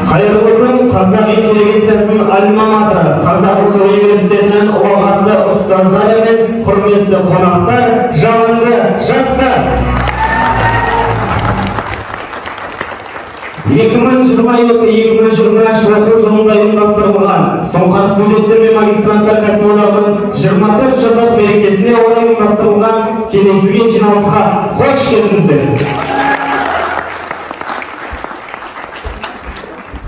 Қайырлы күн, Қазақ интеллигенциясының альма-матері, Қазақ ұлттық университетінің ұлағатты ұстаздары мен құрметті қонақтар, жалынды жастар. 2022-2023 оқу жылында ұйымдастырылған Сұңқар студенттер мен магистранттар кәсіподағының 24 жылдық мерекесіне орай ұйымдастырылған кеңейтілген жиналысқа қош келдіңіздер.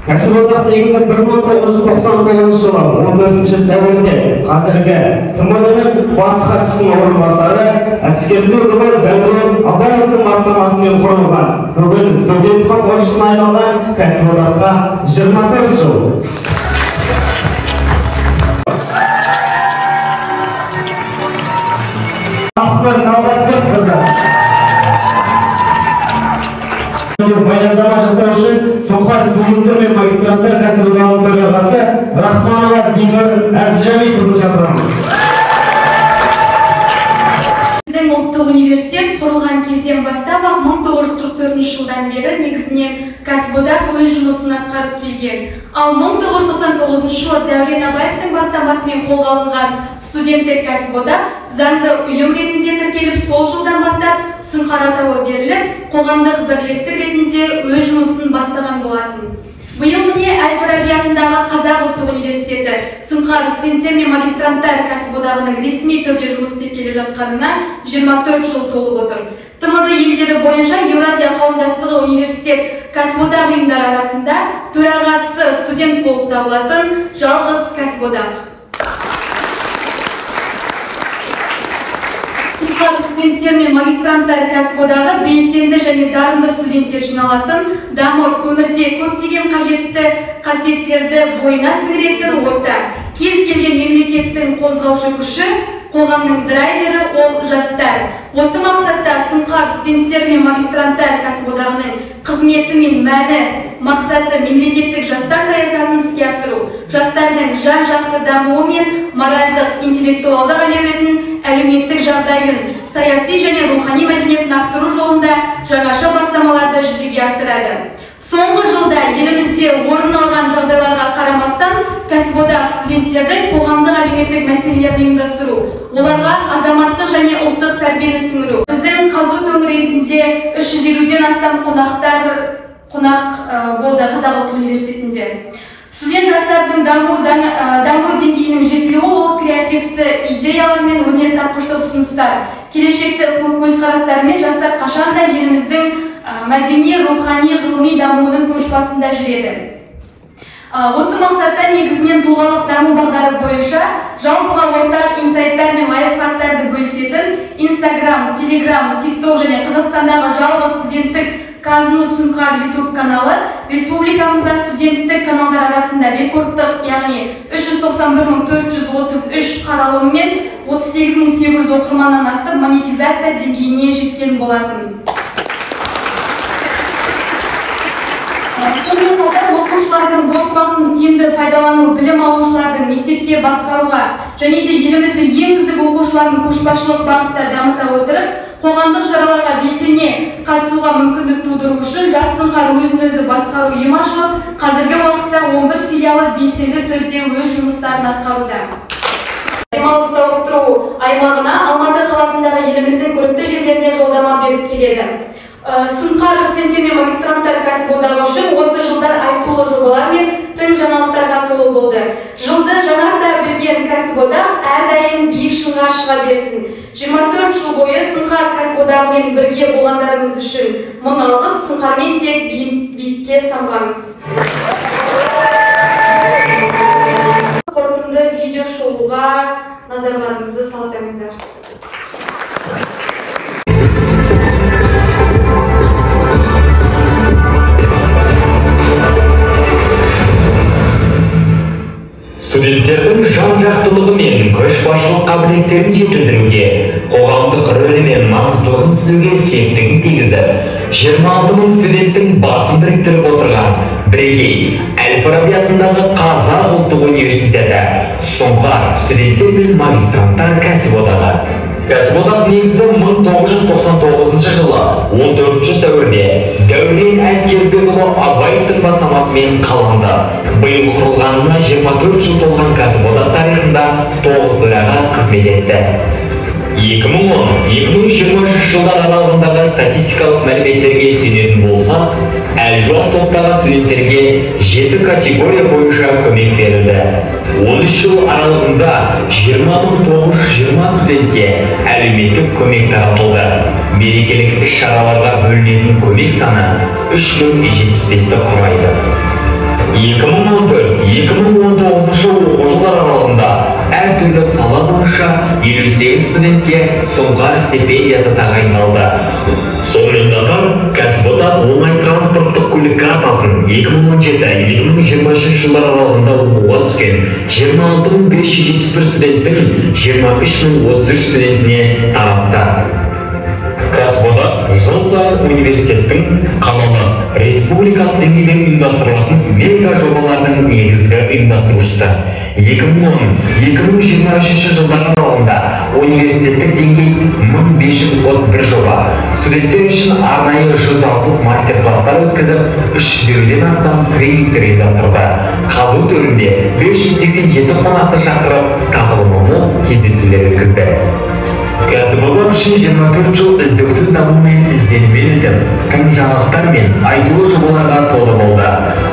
Кәсіподақ негізі 1999 жылы 14 сәуірде қазіргі ТМД-ның бас хатшысының орынбасары әскербекұлы Дәурен Абаевтың бастамасымен құрылған. Бүгін студент қорғаушысына айналған кәсіподаққа 24 жыл. Ахмет Талғатбекқызы баяндама жасау үшін Сұңқар студенттер мен магистранттар кәсіподағының төрағасы Рахманова Бинур Әбдіжәмилқызын шақырамыз. Біздің ұлттық университет құрылған кезден бастап 1944 жылдан бері негізінен кәсіподақ өз жұмысын атқарып келген. Ал 1999 жылы Дәурен Абаевтың бастамасымен қолға алынған студенттік кәсіподақ заңды ұйым ретінде тіркеліп, сол жылдан бастап Сұңқар атауы беріліп, қоғамдық бірлестік ретінде өз жұмысын бастаған болатын. Биыл міне Әл-Фараби атындағы Қазақ ұлттық университеті Сұңқар студенттер мен магистранттар кәсіподағының ресми түрде жұмыс істеп келе жатқанына 24 жыл толып отыр. ТМД елдері бойынша Еуразия қауымдастығы университет кәсіподақ ұйымдары арасында төрағасы студент болып табылатын жалғыз кәсіподақ. Сұңқар студенттер мен магистранттар кәсіподағы белсенді және дарынды студенттер жиналатын, дамып өмірде көптеген қажетті қасиеттерді бойына сіңіретін орта. Кез келген мемлекеттің қозғаушы күші, қоғамның драйвері ол жастар. Осы мақсатта Сұңқар студенттер мен магистранттар кәсіподағының қызметі мен мәні мақсаты мемлекеттік жастар саясатын іске асыру, жастардың жан-жақты дамуы мен моральдық, интеллектуалдық әлеуетін, әлеуметтік жағдайын, саяси және рухани мәдениетін арттыру жолында жаңаша бастамаларды жүзеге асырады. Соңғы жылда елімізде орын алған жағдайларға қарамастан, кәсіподақ студенттердің қоғамдық әлеуметтік мәселелерді ұйымдастыру, оларға азаматтық және ұлттық тәрбиені сіңіру. Біздің Қазу төңірегінде 350-ден астам қонақ болды Қазақ ұлттық университетінде. Студент жастардың даму деңгейінің жетілуі ол креативті идеялар мен өнертапқыштық ұсыныстар, келешекті көзқарастарымен жастар қашанда еліміздің мәдени, рухани, ғылыми дамуының көшбасында жүреді. Осы мақсатта негізінен тұлғалық даму бағдары бойынша жалпыға ортақ инсайттар мен лайфхактарды бөлісетін Instagram, Telegram, TikTok және Қазақстандағы жалғыз студенттік Казну Сұңқар YouTube каналы республикамызда студенттік каналдар арасында рекордтық, яғни 391.433 қаралыммен 38.800 оқырманнан асып монетизация деңгейіне жеткен болатын. Сонымен қатар оқушылардың бос уақытын тиімді пайдалану, білім алушылардың мектепке басқаруға және де еліміздің ең үздік оқушылардың көшбасшылық бағытта дамыта отырып, қоғамдық шараларға белсене қатысуға мүмкіндік тудыру үшін Жас Сұңқар өзін-өзі басқару ұйымы ашылып, қазіргі уақытта 11 филиалы белсенді түрде өз жұмыстарын атқаруда. Демалыс сауықтыру аймағына Алматы қаласындағы еліміздің көрікті жерлеріне жолдама беріп келеді. Сұңқар студенттер мен магистранттар кәсіподағы үшін осы жылдар айтулы жобалар мен тың жаңалықтарға толы болды. Жылды жаңарта білген кәсіподақ әрдайым биік шыңға шыға берсін. 24 жыл бойы Сұңқар кәсіподағымен бірге болғандарыңыз үшін мың алғыс. Сұңқармен тек биікке самғаңыз. Қорытынды видео шоуға назарларыңызды салсаңыздар. Студенттердің жан-жақтылығы мен көшбасшылық қабілеттерін жетілдіруге, қоғамдық рөлі мен маңыздылығын түсінуге септігін тигізіп, 26 мың студенттің басын біріктіріп отырған бірегей Әл-Фараби атындағы Қазақ ұлттық университеті Сұңқар студенттер мен магистранттар кәсіподағы Кәсіподақ негізі 1999 жылы 14 сәуірде Дәурен Әскербекұлы Абаевтың бастамасымен қаланды. Биыл құрылғанына 24 жыл толған кәсіподақ тарихында 9 төраға қызмет етті. 2010-2023 жылдар аралығындағы статистикалық мәліметтерге сүйенетін болсақ, әлжуаз топтағы студенттерге 7 категория бойынша көмек берілді. 13 жыл аралығында 20.920 студентке әлеуметтік көмек таратылды. Мерекелік іс-шараларға бөлінетін көмек саны 3075-ті құрайды. 2014-2019 оқу жылдар аралығында әртүрлі сала бойынша 58 студентке Сұңқар стипендиясы тағайындалды. Сонымен қатар, кәсіподақ оңай транспорттық көлік картасын 2017-2023 жылдар аралығында оқуға түскен 26571 студенттің 23033 студентіне таратты. Кәсіподақ жыл сайын университеттің қалалық республикалық деңгейде ұйымдастырылатын мега жобалардың негізгі ұйымдастырушысы. 2010-2023 жылдар аралығында университеттік деңгей 1531 жоба, студенттер үшін арнайы 160 мастер-кластар өткізіп, 350-ден астам тренингтер ұйымдастырды. Қазу төрінде 587 қонақты шақырып, тағылымды кездесулер өткізді. Кәсіподақ үшін 24 жыл үздіксіз дамумен ізденумен өтіп, тың жаңалықтар мен айтулы жобаларға толы болды.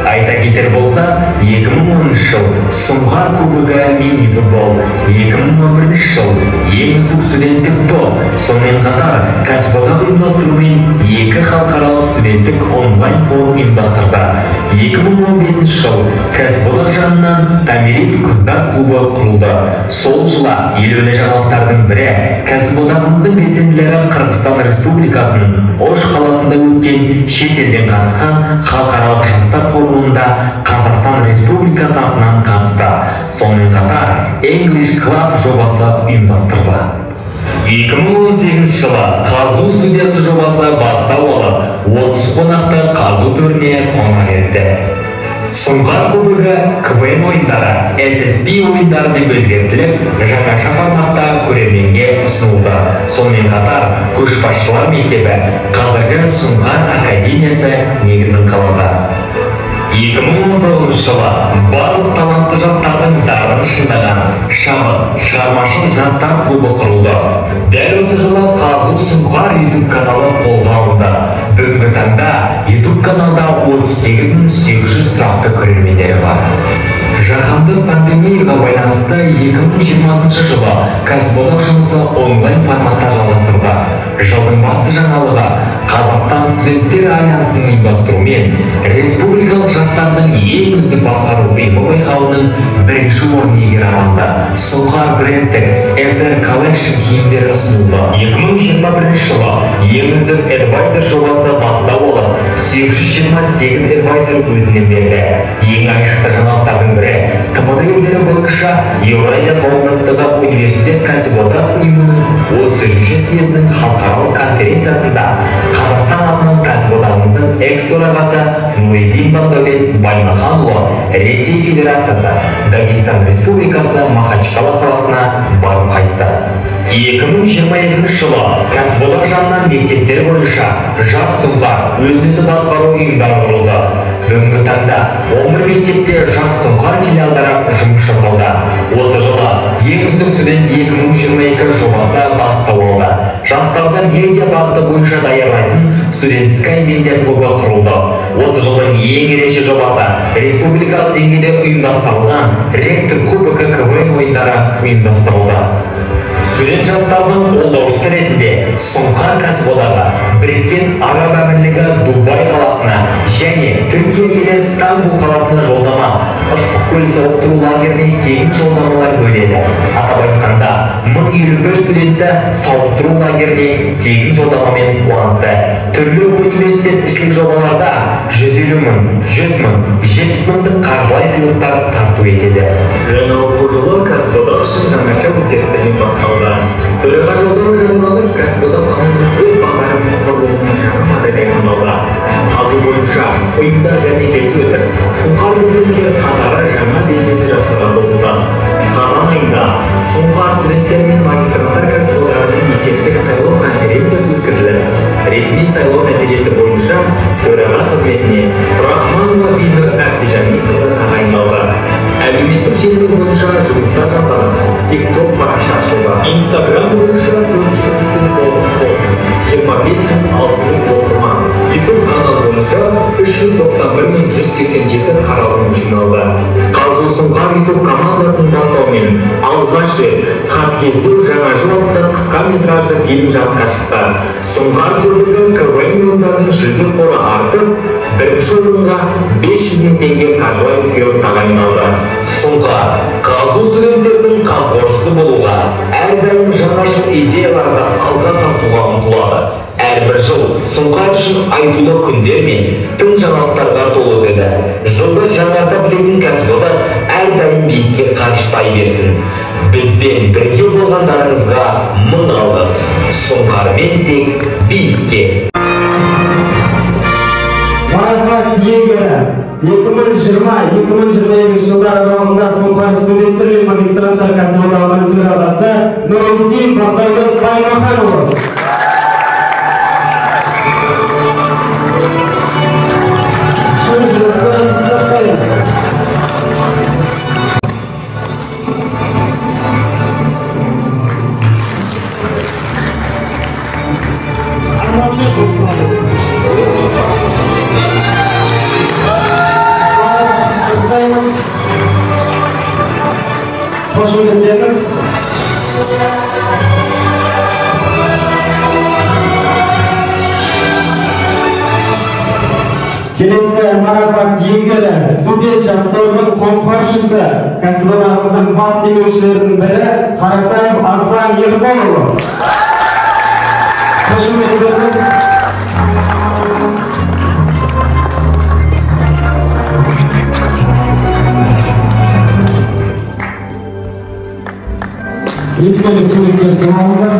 Айта кетер болса, 2010 жыл Сұңқар кубогы мини-футбол, 2011 жыл ең үздік студенттік топ, сонымен қатар кәсіподақ ұйымдастырумен 2 халықаралық студенттік онлайн форум ұйымдастырды. 2015 жыл кәсіподақ жанынан Томирис қыздар клубы құрылды. Сол жылы елеулі жаңалықтардың бірі кәсіподағымыздың белсенділері Қырғызстан Республикасының Ош қаласында өткен шетелден қатысқан халықаралық жастар форумында Қазақстан Республикасы атынан қатысты. Сонымен қатар English Club жобасы ұйымдастырды. 2018 жылы қазу студиясы жобасы бастау алып, 30 қонақты қазу төріне қонақ етті. Сұңқар кубогы КВН ойындары, SSB ойындары деп өзгертіліп, жаңаша форматта көрерменге ұсынылды. Сонымен қатар, көшбасшылар мектебі, қазіргі Сұңқар академиясы негізін қалады. 2019 жылы барлық талантты жастардың дарын шыңдаған шабыт шығармашыл жастар клубы құрылды. Дәл осы жылы Қазу Сұңқар YouTube каналы қолға алынды. Бүгінгі таңда YouTube каналда 38.800 тұрақты көрермендері бар. Жаһандық пандемияға байланысты 2020 жылы кәсіподақ жұмысы онлайн форматта жалғастырды. Жылдың басты жаңалығы Қазақстан студенттер альянсының ұйымдастыруымен республикалық жастардың ең үздік басқару ұйымы байқауының бірінші орын иегері атанды. Сұңқар брендтік SR Collection киімдері ұсынылды. 2021 жылы ең үздік адвайзер жобасы бастау алып, 828 адвайзер өтінім берді. Ең айшықты жаңалықтардың бірі ТМД елдері бойынша Еуразия қауымдастығы университет кәсіподақ ұйымының 33-ші съезінің халықаралық конференциясында Қазақстан атынан кәсіподағымыздың экс-төрағасы Нуриддин Багдәулет Баймаханұлы Ресей Федерациясы, Дагестан Республикасы Махачкала қаласына барып қайтты. 2022 жылы кәсіподақ жанынан мектептер бойынша жас Сұңқар өзін-өзі басқару ұйымдары құрылды. Бүгінгі таңда 11 мектепте жас Сұңқар филиалдары жұмыс жасауда. Осы жылы ең үздік студент 2022 жобасы бастау алды. Жастарды медиа бағыты бойынша даярлайтын студенческая медиа клубы құрылды. Осы жылдың ең ерекше жобасы республикалық деңгейде ұйымдастырылған ректор кубогы КВН ойындары ұйымдастырылды. Студент жастардың қолдаушысы ретінде Сұңқар кәсіподағы Біріккен Араб Әмірлігі Дубай қаласына және Түркия елі Стамбул қаласына жолдама, Ыстықкөл сауықтыру лагеріне тегін жолдамалар бөледі. Атап айтқанда, 1051 студентті сауықтыру лагеріне тегін жолдамамен қуантты. Түрлі университет ішілік жобаларда 150 мың, 100 мың, 70 мыңдық қаржылай сыйлықтар тарту етеді. Жаңа оқу жылы кәсіподақ үшін жаңаша өзгерістермен басталды. Төреға жолдау жарияланып, кәсіподақ өз бағдарын құрылымының жаңа моделі айқындалды. Қазу бойынша ұйымдар және келісі өтіп, Сұңқар белсенді қатары жаңа белсенді жастарға толды. Қазан айында Сұңқар студенттері мен магистранттар кәсіподағының желі бойынша жұмыста жатады. TikTok парақша ашылды. Instagram бойынша 489 болсын. 25.600 оқырман. YouTube канал бойынша 391.187 қаралым жиналды. Қазу Сұңқар YouTube командасының бастауымен алғаш рет хат кестеу жаңа жыл атты қысқа метражды фильм жарыққа шықты. Сұңқар көбігі КВН ойындарының жүлде қоры артып, бірінші орынға 500.000 теңге қаржылай сыйлық тағайындалды. Сұңқар қазу студенттердің қамқоршысы болуға, әрдайым жаңашыл идеяларды алға тартуға ұмтылады. Әрбір жыл Сұңқар үшін айтулы күндер мен тың жаңалықтарға толы өтеді. Жылды жаңарта білетін кәсіподақ әрдайым биікке қаныштай берсін. Бізбен бірге болғандарыңызға мың алғыс. Сұңқармен тек биікке. Марапат иегері 2020-2021 жылдар аралығында Сұңқар студенттер мен магистранттар кәсіподағының төрағасы Нұриддин Бақдәулет Баймаханұлы. Hoş geldiniz. Келесі марапат иегері студент жастардың қамқоршысы кәсіподағымыздың бас демеушілерінің бірі Қаратаев Аслан Ерболұлы. Қош келдіңіз. Ескелік суреттер сұраңыздар.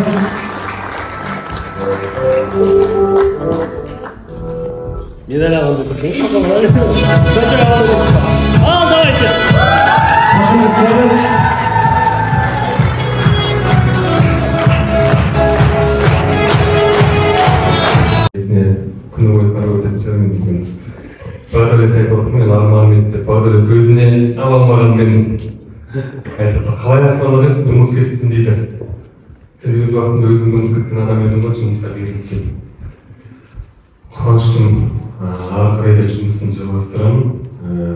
Медаль алды. Давайте. Күні бойы қарап өтетін шығармын мүмкін. Бағдәулет айтып отырмын, арманмен деп Бағдәулет өзіне ала алмағанмен айтып қалай аспанға жүрсің, жұмыс кеттің дейді. Сен өз уақытында өзің жұмыс кеткен адам едің ғой, жұмысқа берілген. Қуаныштымын, ары қарай да жұмысын жалғастырамын.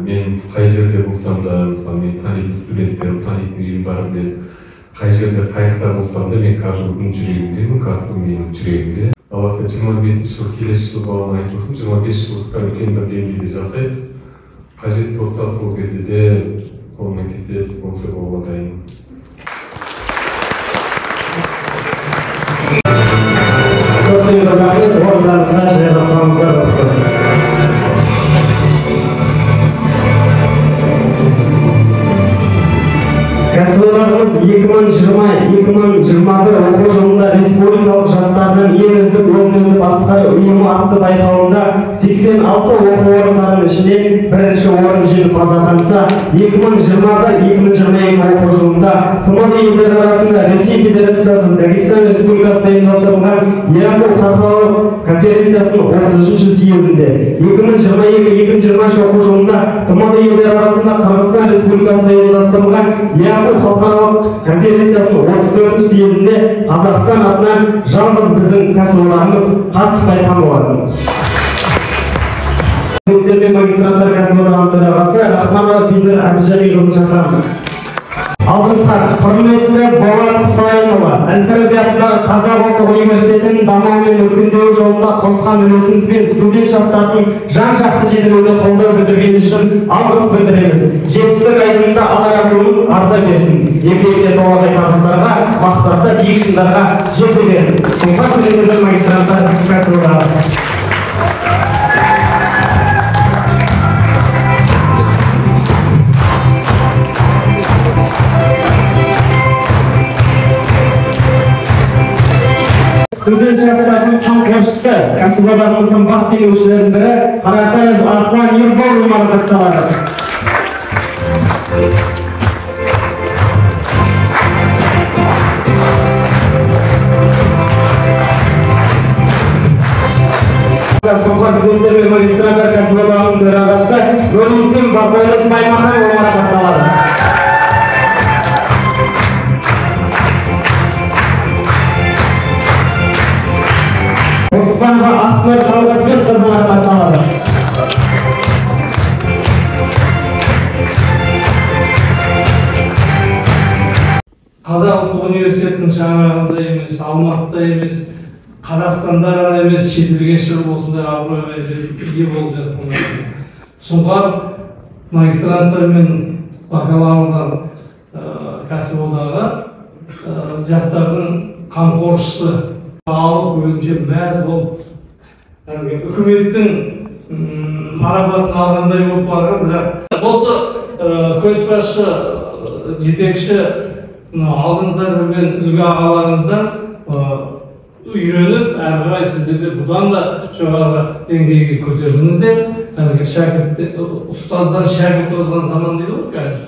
Мен қай жерде болсам да, мысалы мен танитын студенттерім, танитын ұйымдарым мен қай жерде қайықта болсам да, мен каждый күн жүрегімдемін, каждый күн менің жүрегімде. Аллахқа 25 жыл келесі жыл болғанын айтып отырмын, 25 жылдықта үлкен бір деңгейде жасайық. Қажет болса сол кезде де қолынан келсе спонсор болуға дайынмын. Орындарыңызға жайғасаңыздар болсын. Кәсіподағымыз 2020-2021 оқу жылында республикалық жастардың ең үздік өзін-өзі басқару ұйымы атты байқауында 86 оқу орындарының ішінен бірінші орын жеңімпаз атанса, 2021-2022 оқу жылында тмд елдері арасында Ресей Федерациясының Дагестан Республикасында ұйымдастырылған Ямбу халықаралық конференциясының 33-ші съезінде, 2022-2023 оқу жылында тмд елдері арасында Қырғызстан Республикасында ұйымдастырылған Ямбу халықаралық конференциясының 34-ші съезінде Қазақстан атынан жалғыз біздің кәсіподағымыз қатысып қайтқан болатын. Студенттер мен магистранттар кәсіподағының төрағасы Рахманова Бинар Әбдіжәмилқызын шақырамыз. Алғыс хат. Құрметті Болат Құсайынұлы, Әл-Фараби атындағы Қазақ ұлттық университетінің дамуы мен өркендеуі жолында қосқан үлесіңіз бен студент жастардың жан-жақты жетілуіне қолдау білдіргені үшін алғыс білдіреміз. Жетістік айдында аларасуымыз арта берсін. Еңбекте толағай табыстарға, мақсатта биік шыңдарға жете беріңіз. Сұңқар студенттер магистранттар кәсіподағы. Студент жастардың қамқоршысы кәсіподағымыздың бас демеушілерінің бірі Қаратаев Аслан Ерболұлы марапатталады. Сұңқар студенттер мен магистранттар кәсіподағының төрағасы Нұриддин Бақдәулет Баймаханұлы марапатталады. қызы марапатталады. Қазақ ұлттық университетінің шаңырағында емес, Алматыда емес, Қазақстанда ғана емес, шетелге шығып осындай абыройға ие болып жатқан. Сұңқар магистранттар мен бакалаврлар кәсіподағы жастардың қамқоршысы алып өзінше мәз болып үкіметтің марапатын алғандай болып барған. Бірақ осы көшбасшы жетекші алдыңызда жүрген үлгі ағаларыңыздан үйреніп, әрі қарай сіздерде бұдан да жоғары деңгейге көтердіңіздер. Ұстаздан шәкірт озған заман дейді ғой қазір.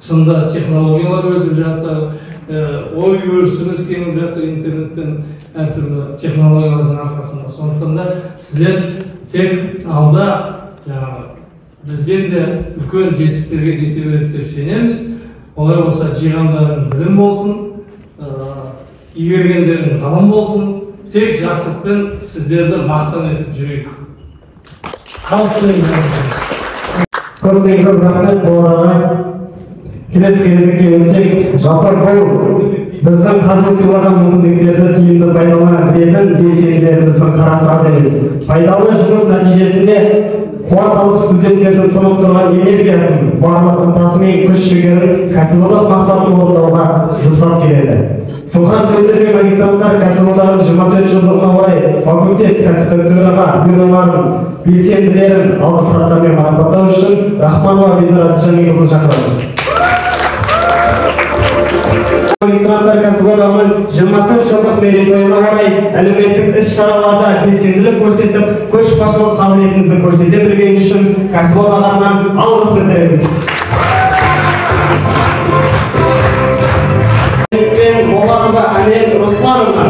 Шынында технологиялар өсіп жатыр, ой өрісіміз кеңіп жатыр интернетпен әртүрлі технологиялардың арқасында. Сондықтан да сіздер тек алда бізден де үлкен жетістіктерге жете береді деп сенеміз. Олай болса жиғандарың білім болсын, игергендерің ғылым болсын, тек жақсылықпен сіздерді мақтан етіп жүрейік. Көптеген көп рахмет болғанға. Келесі кезекке өтсек, жалпы бұл біздің қазір сыйлаған мүмкіндіктерді тиімді пайдалана білетін белсенділеріміздің қарасы аз емес. Пайдалы жұмыс нәтижесінде қуат алып студенттердің тұнып тұрған энергиясын, барлық ынтасы мен күш-жігерін кәсіподақ мақсатын орындауға жұмсап келеді. Сұңқар студенттер мен магистранттар кәсіподағының 24 жылдығына орай факультет кәсіптік төраға бюроларын, белсенділерін алғыс хаттармен марапаттау үшін Рахманова Бинар Әбдіжәмилқызын шақырамыз. Магистранттар кәсіподағының 24 жылдық мерейтойына орай әлеуметтік іс-шараларда белсенділік көрсетіп, көшбасшылық қабілетіңізді көрсете білгені үшін кәсіподақ атынан алғыс білдіреміз. Болатова Әлем Руслановна.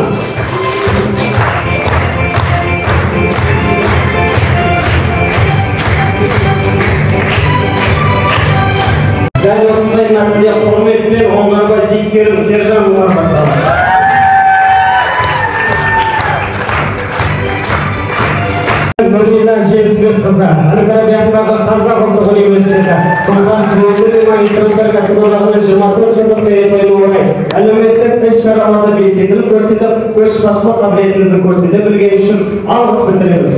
Дәл осындай мәртебе құрметпен оңғарбай Сейіткерім Сержан марапатталды. Нұрила Жетісбекқызы, Әл-Фараби атындағы Қазақ ұлттық университеті, Сұңқар студенттер мен магистранттар кәсіподағының 24 жылдық мерейтойына орай әлеуметтік іс-шараларда белсенділік көрсетіп, көшбасшылық қабілетіңізді көрсете білгені үшін алғыс білдіреміз.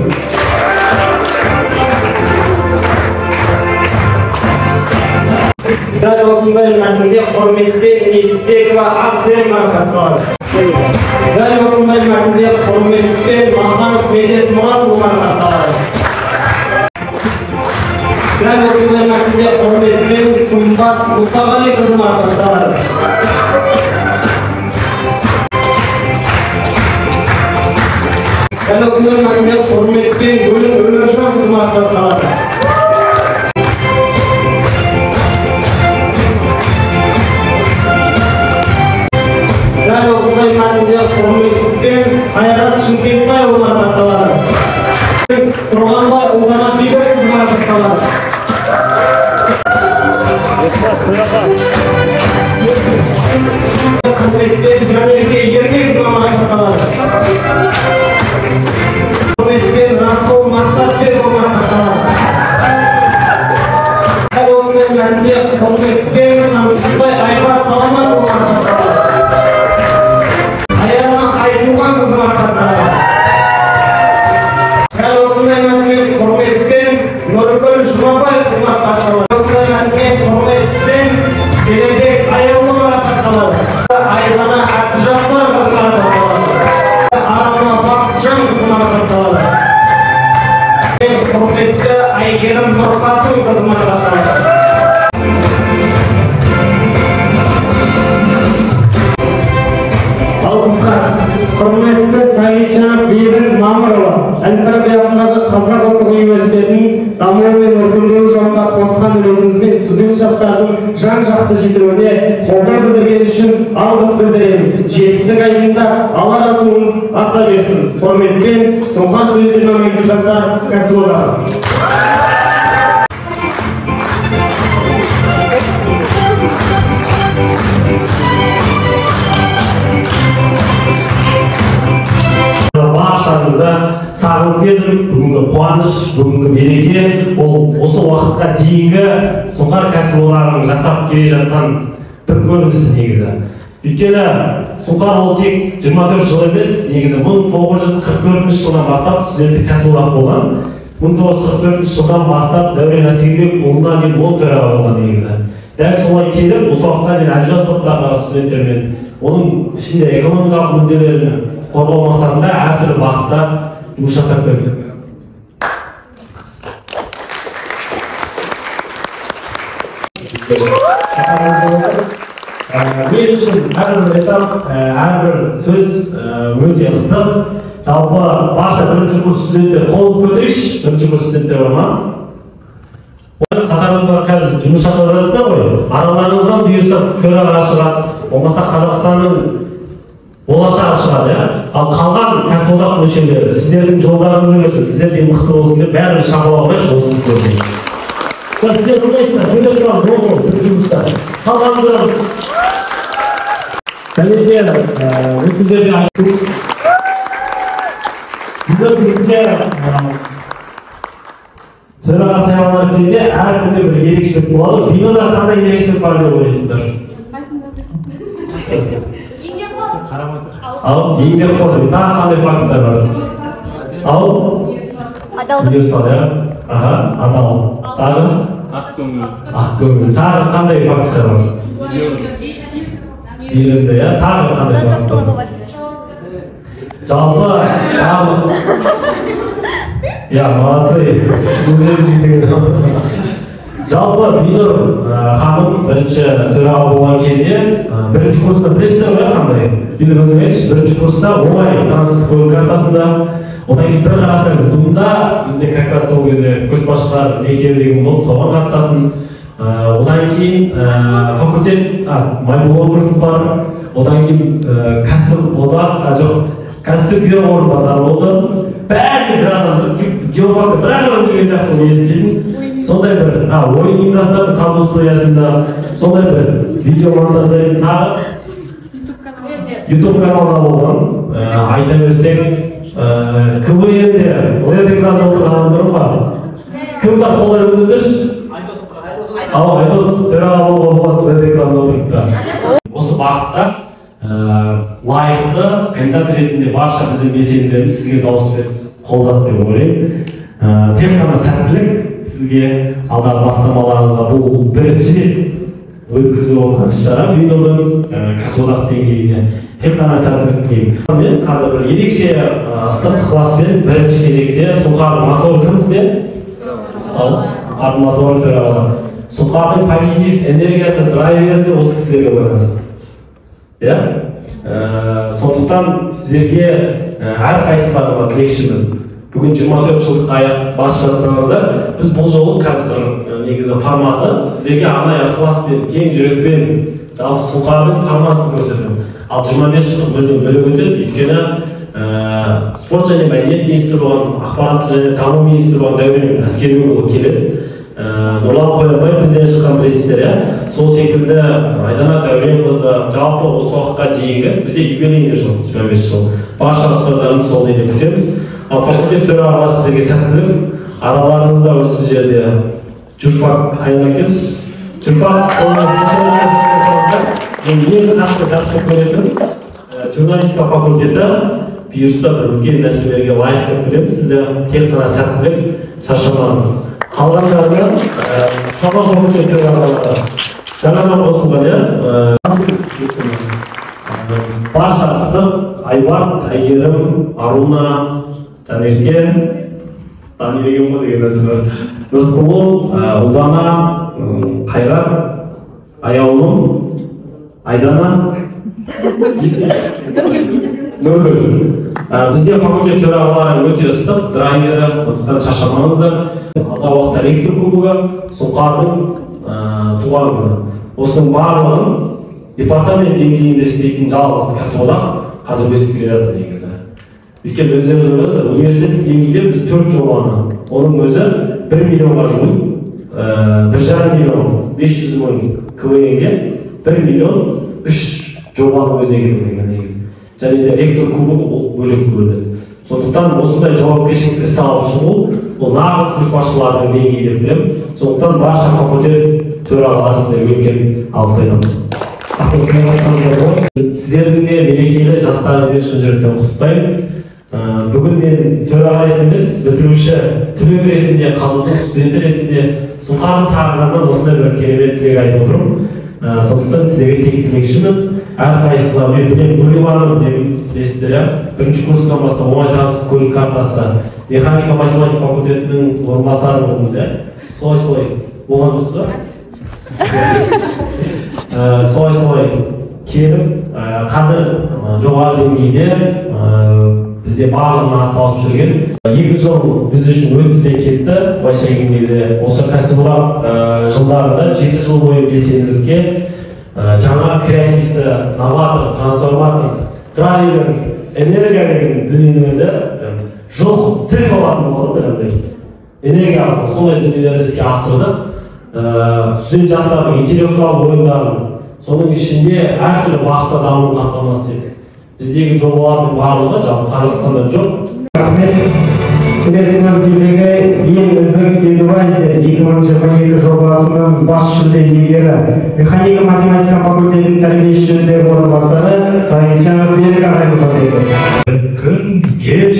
Дәл осындай мәтінде құрметпен Несіпбекова Аксел марапатталды. Дәл осындай мәтінде құрметпен Маханов Медет Мұратұлы марапатталды. Дәл осындай мәтінде құрметпен Сымбат Мұстағалиқызы марапатталды. Дәл осындай мәтінде құрметпен Гүлін Өміржанқызы марапатталды. Дәл осындай мәтінде құрметпен Қайрат Шымкентбайұлы марапатталды. Тұрғанбай Ұлдана Бекбекқызы марапатталды. Құрметпен Жәнелке Ермекова марапатталды. Құрметпен Расул Мақсатбекұлы марапатталды. Дәл осындай мәтінде құрметпен Сансызбай Айбат Саламатұлы марапатталды. Дәл осындай мәтінмен құрметпен Нұргүл Жұмабайқызы марапатталды. Осындай мәтінмен құрметпен Келебек Айылы марапатталды. Айдана Әбдіжаппарқызы марапатталды. Арана Бақытжанқызы марапатталды. Құрметті Айгерім Нұрқасымқызы марапатталды. Құрметті Сағитжан Бейбіт Мамырова, Әл-Фараби атындағы Қазақ ұлттық университетінің дамуы мен өркендеуі жолында қосқан үлесіңізбен студент жастардың жан-жақты жетілуіне қолдау білдіргені үшін алғыс білдіреміз. Жетістік айында алар асуыңыз арта берсін. Құрметпен Сұңқар студенттер мен магистранттар кәсіподағы. Баршаңызда сағынып келдім, бүгінгі қуаныш, бүгінгі мереке ол осы уақытқа дейінгі сұңқар кәсіпорынның жасап келе жатқан бір көрінісі негізі. Өйткені сұңқар ол тек 24 жыл емес, негізі 1944 жылдан бастап студенттік кәсіподақ болған. 1944 жылдан бастап Дәурен Әсербек ұлына дейін 10 төраға болған негізі. Дәл солай келіп, осы уақытқа дейін әлжуаз топтағы студенттермен оның ішінде экономикалық мүдделерін қорғау мақсатында әртүрлі бағытта жұмыс жасап берді. Мен үшін әрбір этап, әрбір сөз өте ыстық. Жалпы барша бірінші курс студенттер қолыңызды көтерейікші, бірінші курс студенттер бар ма? Қатарымызға қазір жұмыс жасап жатырсыздар ғой. Араларыңыздан бұйырса төраға шығады, болмаса Қазақстанның болашағы шығады, ал қалған кәсіподақ мүшелері сіздердің жолдарыңызды берсін, сіздерден мықты болсын деп бәрін шақырып алайықшы осы сіздерден. Сіздер білмейсіздер, көйлек тұрған жол ғой, бір жұмыста. Қалғаныңыздарыңыз. Және де осы жерде айтып, бізде төраға сайланар кезде әркімде бір ерекшелік болады. Бинода қандай ерекшелік бар деп ойлайсыздар? Ал еңбекқор, тағы қандай факторлар бар? Ал универсал, иә? Аха, адал. Тағы? Ақкөңіл. Тағы қандай факторлар бар? Ерінді, иә? Тағы қандай факторлар бар? Жалпы, я, молодцы. Жалпы Бинур ханым бірінші төраға болған кезде, бірінші курста білесіздер ғой қандай? Бинур өзіңіз бірінші курста оңай трансферт көлік картасында, одан кейін бір қарасаңыз Zoom-да бізде как раз сол кезде көшбасшылар мектебі деген болды, соған қатысатын. Одан кейін факультет, майбулограф бар, одан кейін кәсіподақ, жоқ, кәсіптік бюро орынбасары болды. Бәрі бір адам, геофакты бір адам келген сияқты не істейтін. Сондай бір ойын ұйымдастырып, қазу студиясында, сондай бір видео монтаждайтын тағы YouTube каналда болған. Айта берсек, КВН-де LED экранда отырған адамдар бар. Кім бар қолдар өтіндірші? Ал Айдос төраға болуға болады LED экранда отырыпта. Осы бағытта лайықты кандидат ретінде барша біздің белсенділеріміз сізге дауыс беріп қолдады деп ойлаймын. Тек қана сәттілік сізге, алдағы бастамаларыңызға. Бұл бірінші өткізіліп отырған іс-шара Бинурдың кәсіподақ деңгейіне. Тек қана сәттілік тілеймін. Мен қазір бір ерекше ыстық ықыласпен бірінші кезекте Сұңқардың моторы кім бізде? Сұңқардың моторы төраға. Сұңқардың позитив энергиясы, драйвері де осы кісілерге байланысты. Сондықтан сіздерге әрқайсыларыңызға тілекшімін. Бүгін 24 жылдық аяқ басып жатсаңыздар, біз бұл жолы қазір негізі форматы сіздерге арнайы ықыласпен, кең жүрекпен жалпы Сұңқардың формасын көрсетемін. Ал 25 жылдық мүлдем бөлек өтеді, өйткені спорт және мәдениет министрі болған, ақпараттық және даму министрі болған Дәурен Әскербекұлы келеді. Нұрлан Қоянбай бізден шыққан білесіздер, сол секілді Айдана Дәуренқызы, жалпы осы уақытқа дейінгі бізде юбилейный жыл, 25 жыл. Барша ұстаздарымыз сол дейді күтеміз. Ал факультет төрағалары сіздерге сәттілік, араларыңызда осы жерде Жұрфақ Айнакес, Жұрфақ ең нақты жақсы көретін журналистика факультеті бұйырса бір үлкен нәрселерге лайық деп білеміз. Сізде тек қана сәттілік, шаршамаңыз. Қалғандарына Шама факультет төрағалары жаңадан қосылған, барша ыстық, Айбат, Әйгерім, Аруна, Жанеркен, Данилеген ғой деген нәрселер, Нұрсұлу, Ұлдана, Қайрат, Аяулым, Айдана, Нұргүл. Бізде факультет төрағалары өте ыстық, драйвері, сондықтан шаршамаңыздар. Алдағы уақытта ректор кубогы, Сұңқардың туған күні. Осының барлығын департамент деңгейінде істейтін жалғыз кәсіподақ қазір өсіп келе жатыр негізі. Өйткені өздеріңіз ойлаңыздар, университеттік деңгейде біз 4 жобаны, оның өзі 1 миллионға жуық, 1,5 миллион 500 мың КВН-ге 1 миллион 3 жобаны өзіне келген негізі. Және де ректор кубогы ол бөлек бөлінеді. Сондықтан осындай жауапкершілікті іс алып шығу ол нағыз көшбасшылардың деңгейі деп білемін. Сондықтан барша факультет төрағалары сіздерге үлкен алғыс айтамын. Сіздердің де мерекелі жастарыңызбен шын жүректен құттықтаймын. Бүгін мен төраға емес, бітіруші түлек ретінде, қазылдың студенті ретінде Сұңқарды сағынғаннан осындай бір керемет тілек айтып отырмын. Сондықтан сіздерге тек тілекшімін. Әрқайсысына мен білем, Нұриманы білесіздер, бірінші курстан бастап оңай транспорт көлік картасы, механика математика факультетінің орынбасары болдыңыз, солай болған достар. Солай келіп, қазір жоғары деңгейде бізде барлығына атсалысып жүрген 2 жыл біз үшін өтті де кетті. Былайша келген кезде осы кәсіподақ жылдарында 7 жыл бойы белсенділікке жаңа креативті, новатор, трансформатор, драйвер, энергия деген дүниелерді жоқ цех алатын болды. Энергия алатын сондай дүниелерді іске асырдық. Студент жастардың интеллектуалды ойындарын, соның ішінде әртүрлі бағытта дамуын қамтамасыз етті. Біздегі жобалардың барлығы жалпы Қазақстанда жоқ. Рахмет. Келесі сөз кезегі ең үздік эдвайзер 2022 жобасының бас жүлде иегері, механика математика факультетінің тәрбиеші жөніндегі орынбасары Сайынжан Берік ағайымызға берді. Күн, кеш,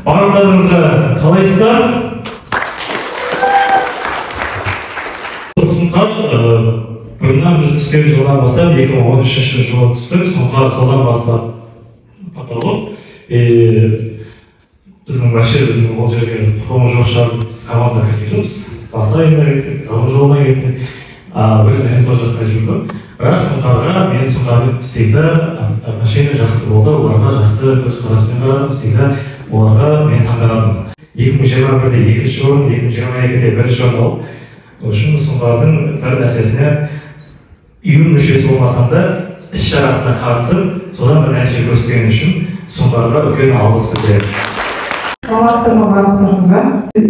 барлықтарыңызға қалайсыздар? Сұңқар бұрыннан біз түскен жылдан бастап 2013 жылы түстік, Сұңқар содан бастап аталып. Біздің ол жерге құқығымыз жоқ шығар, біз команда кірген жоқпыз. Басқа елдер кеттік, ғылым жолына кеттік. Өзімен сол жаққа жүрдім. Бірақ Сұңқарға мен Сұңқармен всегда отношение жақсы болды, оларға жақсы көзқараспен қарадым, всегда оларға мен таңданадым. 2021-де 2-ші орын, 2022-де 1-ші орын алып, үшін Сұңқардың бір нәрсесіне ұйым мүшесі болмасам да іс-шарасына қатысып, содан бір нәтиже көрсеткен үшін Сұңқарға үлкен алғыс білдіремін. Саламатсыздар ма барлықтарыңызға?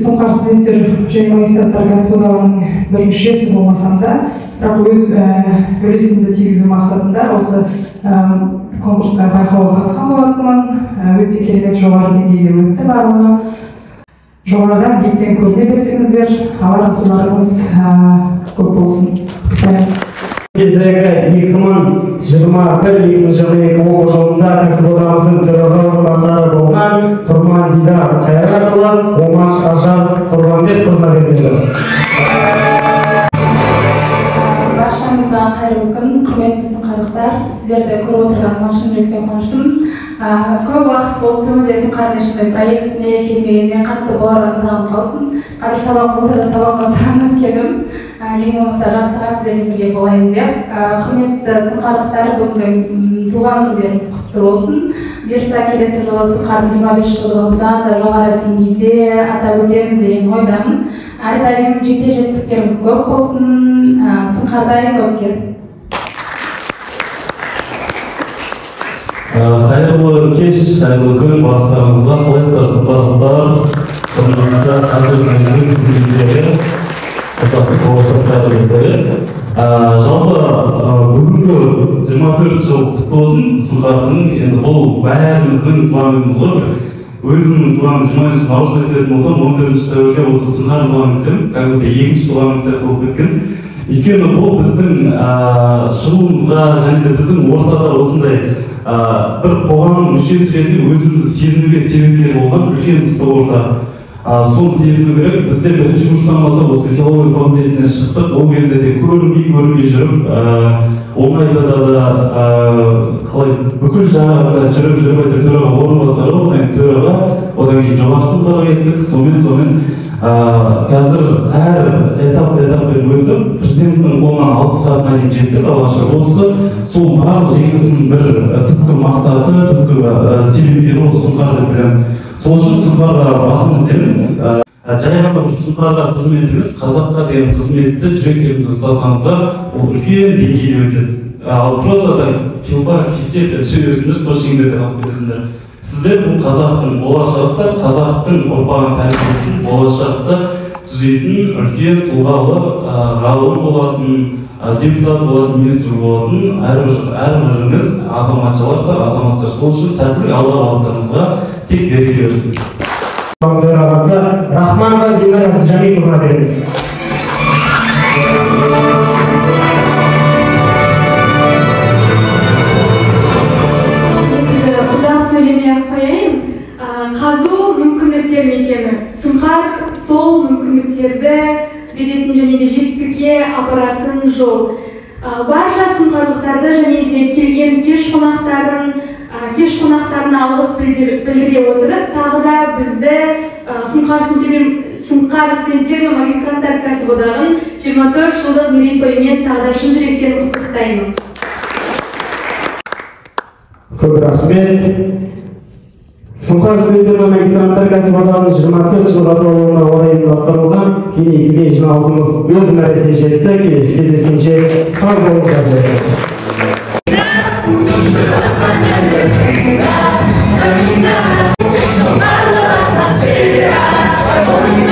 Сұңқар студенттер және магистранттар кәсіподағының бір мүшесі болмасам да, бірақ өз үлесімді тигізу мақсатында осы конкурсқа байқауға қатысқан болатынмын. Өте керемет жоғары деңгейде өтті барлығы. Жоғарыдан биіктен көріне берсеңіздер, алар асуларыңыз көп болсын. Кезегі 2021-2022 оқу жылында кәсіподағымыздың төраға орынбасары болған Құрман Дидар Қайратұлы Омаш Ажар Құрманбекқызына беріледі. Баршаңызға қайырлы күн, құрметті сұңқарлықтар. Сіздерді көріп отырғаныма шын жүректен қуаныштымын. Көп уақыт болды өте Сұңқардың ешқандай проектісіне келмегенмен қатты болардан сағынып қалдым. Қазір сабақ болса да сабаққа сағынып келдім. Ең болмаса жарты сағат сіздермен бірге болайын деп. Құрметті сұңқарлықтар, бүгінгі туған күндеріңіз құтты болсын. Бұйырса келесі жылы Сұңқардың 25 жылдығы бұдан да жоғары деңгейде атап өтеміз деген ойдамын. Әрдайым жетістіктеріңіз көп болсын. Сұңқардай көп келді. Қайырлы кеш, қайырлы күн барлықтарыңызға. Қалайсыздар сұңқарлықтар? Құрметті қазіріміздің қызметкерлері, жалпы бүгінгі 24 жыл құтты болсын Сұңқардың. Енді бұл бәріміздің туғанымыз ғой. Өзімнің туғаным 20 наурыз өтетін болсам, 14 сәуірде осы Сұңқар туғанын күтемін. Кәдімгідей екінші туғаным сияқты болып кеткен. Өйткені бұл біздің шығуымызға және де біздің ортада осындай бір қоғамның мүшесі ретінде өзімізді сезінуге себепкер болған үлкен ыстық орта. Соны сезіну керек. Біздер бірінші курстан бастап осы филология факультетінен шықтық. Ол кезде де көрінбей жүріп, оңайда да қалай бүкіл жағында жүріп әйтеуір төраға орынбасары, одан кейін төраға, одан кейін жоғары сыныптарға кеттік. Сонымен қазір әр этаппен өтіп, президенттің қолынан алғыс хатына дейін жеттік. Алғашқы осы сол барлық жеңістің бір түпкі мақсаты, түпкі себептері осы Сұңқар деп білемін. Сол үшін Сұңқарға басымыз иеміз. Жай ғана Сұңқарға қызмет емес, қазаққа деген қызметті жүректеріңізге ұстасаңыздар, ол үлкен деңгейде өтеді. Ал просто филфак, физтек жібересіңдер, сочингтерде қалып кетесіңдер. Сіздер бұл қазақтың болашағысыздар, қазақтың ұрпағын тәрбиелейтін, болашақта түзейтін үлкен тұлғалы ғалым болатын, депутат болатын, министр болатын әрбіріңіз азаматшаларсыздар, азаматсыздар. Сол үшін сәттілік алла уақыттарыңызға тек береке берсін. Төрағасы беріңіз. Ұзақ сөйлемей-ақ қояйын. Қазу мүмкіндіктер мекені. Сұңқар сол мүмкіндіктерді беретін және де жетістікке апаратын жол. Барша сұңқарлықтарды және де келген кеш қонақтарына алғыс білдіре отырып, тағы да бізді Сұңқар студенттер мен магистранттар кәсіподағын 24 жылдық мерейтойымен тағы да шын жүректен құттықтаймын. Көп рахмет. Сұңқар студенттер мен магистранттар кәсіподағының 24 жылға толуына орай ұйымдастырылған кеңейтілген жиналысымыз өз мәресіне жетті. Келесі кездескенше сау болыңыздар. Atmosfera,